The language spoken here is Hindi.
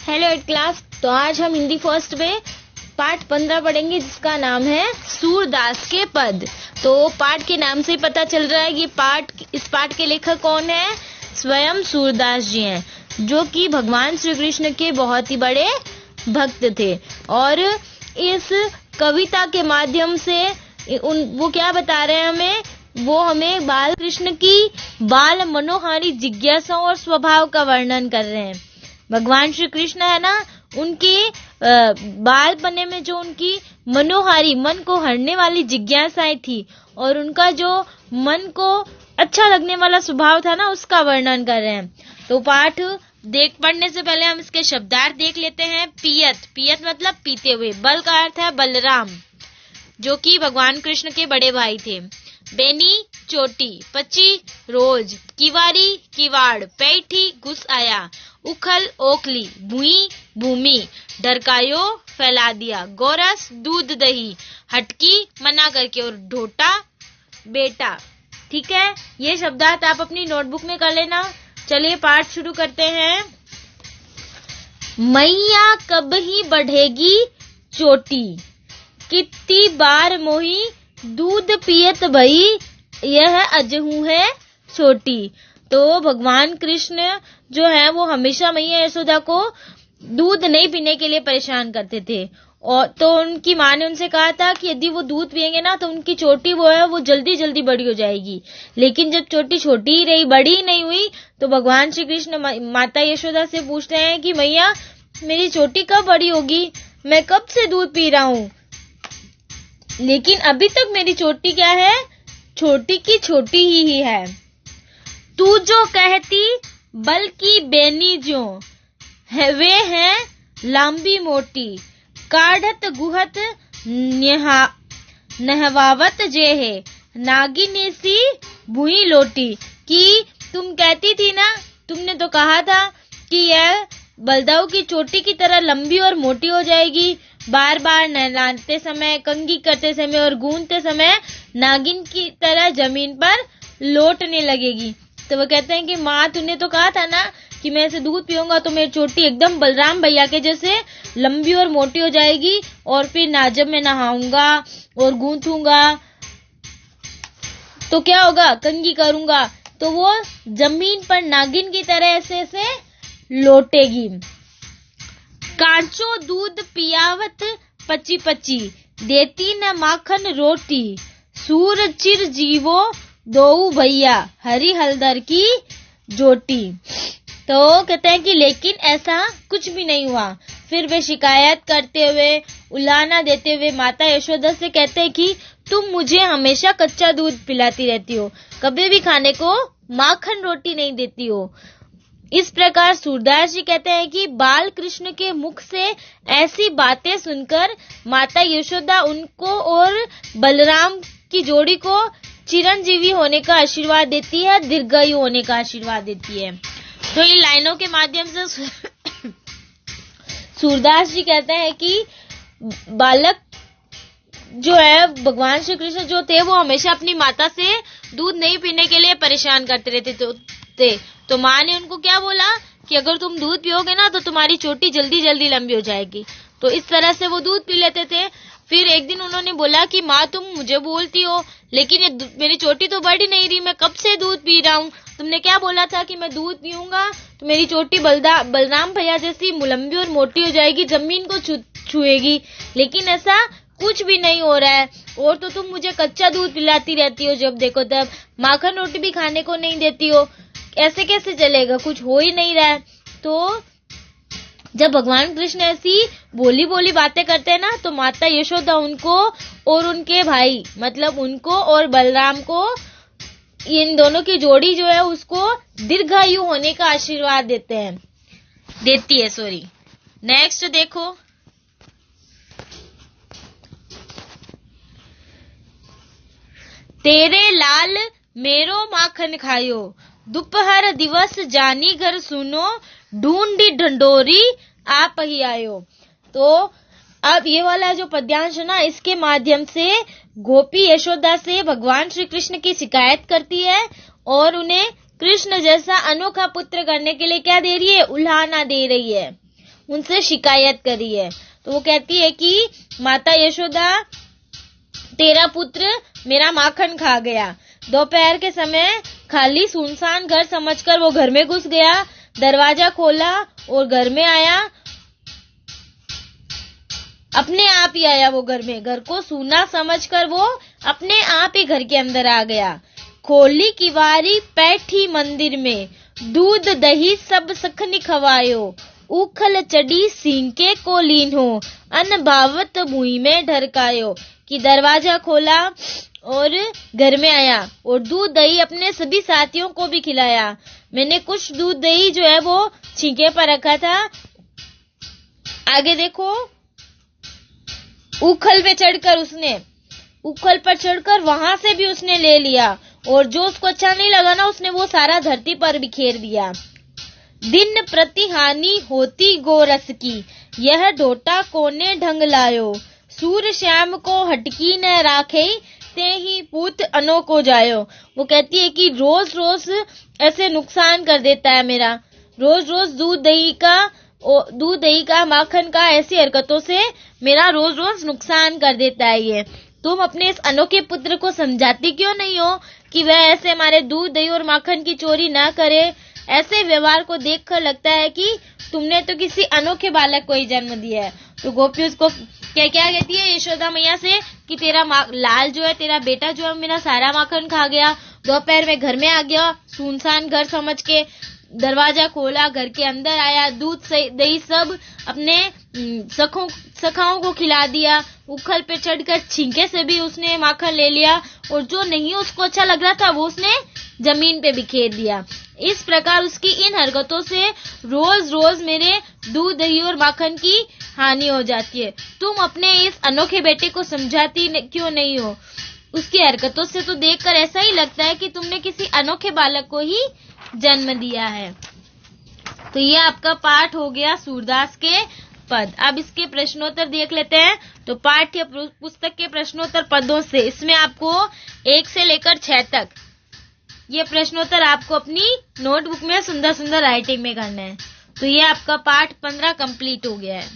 Hello eight class. तो आज हम हिंदी फर्स्ट में पाठ 15 पढ़ेंगे, जिसका नाम है सूरदास के पद। तो पाठ के नाम से ही पता चल रहा है कि इस पाठ के लेखक कौन है। स्वयं सूरदास जी हैं, जो कि भगवान श्री कृष्ण के बहुत ही बड़े भक्त थे। और इस कविता के माध्यम से वो क्या बता रहे हैं वो हमें बाल कृष्ण की बाल मनोहारी जिज्ञासाओं और स्वभाव का वर्णन कर रहे हैं। भगवान श्री कृष्ण है ना, उनके बाल पने में जो उनकी मनोहारी, मन को हरने वाली जिज्ञासाएं थी और उनका जो मन को अच्छा लगने वाला स्वभाव था ना, उसका वर्णन कर रहे हैं। तो पाठ पढ़ने से पहले हम इसके शब्दार्थ देख लेते हैं। पियत मतलब पीते हुए। बल का अर्थ है बलराम, जो कि भगवान कृष्ण के बड़े भाई थे। बेनी चोटी, पची रोज, किवारी किवाड़, पैठी घुस आया, उखल ओखली, भूई भूमि, ढरकायो फैला दिया, गोरस दूध दही, हटकी मना करके, और ढोटा बेटा। ठीक है, ये शब्दार्थ आप अपनी नोटबुक में कर लेना। चलिए पाठ शुरू करते हैं। मैया कब ही बढ़ेगी चोटी, कितनी बार मोही दूध पियत भई, यह अजहू है छोटी। तो भगवान कृष्ण जो है वो हमेशा मैया यशोदा को दूध नहीं पीने के लिए परेशान करते थे। और तो उनकी माँ ने उनसे कहा था कि यदि वो दूध पिएंगे ना तो उनकी चोटी वो जल्दी जल्दी बड़ी हो जाएगी। लेकिन जब चोटी छोटी ही रही, बड़ी ही नहीं हुई, तो भगवान श्री कृष्ण माता यशोदा से पूछते हैं कि मैया मेरी चोटी कब बड़ी होगी, मैं कब से दूध पी रहा हूँ, लेकिन अभी तक मेरी चोटी क्या है, छोटी की छोटी ही है। तू जो कहती बल्कि बेनी जो है, वे है लंबी मोटी, काढ़त गुहत नहवावत जे है, नागिनी सी भूई लोटी। कि तुम कहती थी ना, तुमने तो कहा था कि यह बलदाऊ की चोटी की तरह लंबी और मोटी हो जाएगी, बार बार नहलाते समय, कंघी करते समय और गूंथते समय नागिन की तरह जमीन पर लौटने लगेगी। तो वो कहते हैं कि माँ तूने तो कहा था ना कि मैं ऐसे दूध पीऊंगा तो मेरी चोटी एकदम बलराम भैया के जैसे लंबी और मोटी हो जाएगी, और फिर जब मैं नहाऊंगा और गूंथूंगा तो क्या होगा, कंघी करूंगा तो वो जमीन पर नागिन की तरह ऐसे लौटेगी। कांचो दूध पियावत पची पची, देती न माखन रोटी, सूर चिर जीवो दो भैया, हरी हलदर की जोटी। तो कहते हैं कि लेकिन ऐसा कुछ भी नहीं हुआ। फिर वे शिकायत करते हुए, उलाहना देते हुए माता यशोदा से कहते हैं कि तुम मुझे हमेशा कच्चा दूध पिलाती रहती हो, कभी भी खाने को माखन रोटी नहीं देती हो। इस प्रकार सूरदास जी कहते हैं कि बाल कृष्ण के मुख से ऐसी बातें सुनकर माता यशोदा उनको और बलराम की जोड़ी को चिरंजीवी होने का आशीर्वाद देती है, दीर्घायु होने का आशीर्वाद देती है। तो इन लाइनों के माध्यम से सूरदास जी कहते हैं कि बालक जो है, भगवान श्री कृष्ण जो थे, वो हमेशा अपनी माता से दूध नहीं पीने के लिए परेशान करते रहते थे। तो माँ ने उनको क्या बोला कि अगर तुम दूध पियोगे ना तो तुम्हारी चोटी जल्दी जल्दी लंबी हो जाएगी। तो इस तरह से वो दूध पी लेते थे। फिर एक दिन उन्होंने बोला कि माँ तुम मुझे बोलती हो, लेकिन ये मेरी चोटी तो बढ़ ही नहीं रही, मैं कब से दूध पी रहा हूँ। तुमने क्या बोला था कि मैं दूध पीऊंगा तो मेरी चोटी बलराम भैया जैसी लंबी और मोटी हो जाएगी, जमीन को छुएगी, लेकिन ऐसा कुछ भी नहीं हो रहा है। और तो तुम मुझे कच्चा दूध पिलाती रहती हो, जब देखो तब माखन रोटी भी खाने को नहीं देती हो, ऐसे कैसे चलेगा, कुछ हो ही नहीं रहा है। तो जब भगवान कृष्ण ऐसी बोली बोली बातें करते हैं ना, तो माता यशोदा उनको और उनके भाई, मतलब उनको और बलराम को, इन दोनों की जोड़ी जो है उसको दीर्घायु होने का आशीर्वाद देती है। नेक्स्ट देखो। तेरे लाल मेरो माखन खायो, दोपहर दिवस जानी घर सुनो, ढूंढी ढंडोरी आप ही आयो। तो अब ये वाला जो पद्यांश है ना, इसके माध्यम से गोपी यशोदा से भगवान श्री कृष्ण की शिकायत करती है और उन्हें कृष्ण जैसा अनोखा पुत्र करने के लिए क्या दे रही है, उल्हाना दे रही है। उनसे शिकायत करी है। तो वो कहती है कि माता यशोदा, तेरा पुत्र मेरा माखन खा गया। दोपहर के समय खाली सुनसान घर समझकर वो घर में घुस गया, दरवाजा खोला और घर में आया। अपने आप ही आया वो घर में, घर को सूना समझकर वो अपने आप ही घर के अंदर आ गया। खोली किवारी बैठी मंदिर में, दूध दही सब सखनी खवायो, उखल चढ़ी सींके को लीन हो, अन्न भावत मुई में ढरकायो। कि दरवाजा खोला और घर में आया और दूध दही अपने सभी साथियों को भी खिलाया। मैंने कुछ दूध दही जो है वो छींके पर रखा था। आगे देखो, उखल पर चढ़कर वहां से भी उसने ले लिया और जो उसको अच्छा नहीं लगा ना, उसने वो सारा धरती पर बिखेर दिया। दिन प्रति हानि होती गोरस की, यह ढोटा कोने ढंग लायो, सूर श्याम को हटकी न राखे, ते ही पूत अनो को जायो। वो कहती है कि रोज रोज ऐसे नुकसान कर देता है मेरा, रोज रोज दूध दही का माखन का ऐसी हरकतों से मेरा रोज रोज नुकसान कर देता है ये। तुम अपने इस अनोखे पुत्र को समझाती क्यों नहीं हो कि वह ऐसे हमारे दूध दही और माखन की चोरी ना करे। ऐसे व्यवहार को देखकर लगता है कि तुमने तो किसी अनोखे बालक को ही जन्म दिया है। तो गोपी उसको क्या कहती है यशोदा मैया से कि तेरा लाल जो है, तेरा बेटा जो है, मेरा सारा माखन खा गया, दोपहर में घर में आ गया, सुनसान घर समझ के दरवाजा खोला, घर के अंदर आया, दूध दही सब अपने सखाओं को खिला दिया, उखल पे चढ़कर छींके से भी उसने माखन ले लिया और जो नहीं उसको अच्छा लग रहा था वो उसने जमीन पे बिखेर दिया। इस प्रकार उसकी इन हरकतों से रोज रोज मेरे दूध दही और माखन की हानि हो जाती है। तुम अपने इस अनोखे बेटे को समझाती क्यों नहीं हो? उसकी हरकतों से तो देखकर ऐसा ही लगता है कि तुमने किसी अनोखे बालक को ही जन्म दिया है। तो ये आपका पाठ हो गया सूरदास के पद। अब इसके प्रश्नोत्तर देख लेते हैं। तो पाठ्य पुस्तक के प्रश्नोत्तर पदों से इसमें आपको 1 से लेकर 6 तक ये प्रश्नोत्तर आपको अपनी नोटबुक में सुंदर सुंदर राइटिंग में करना है। तो ये आपका पाठ 15 कंप्लीट हो गया है।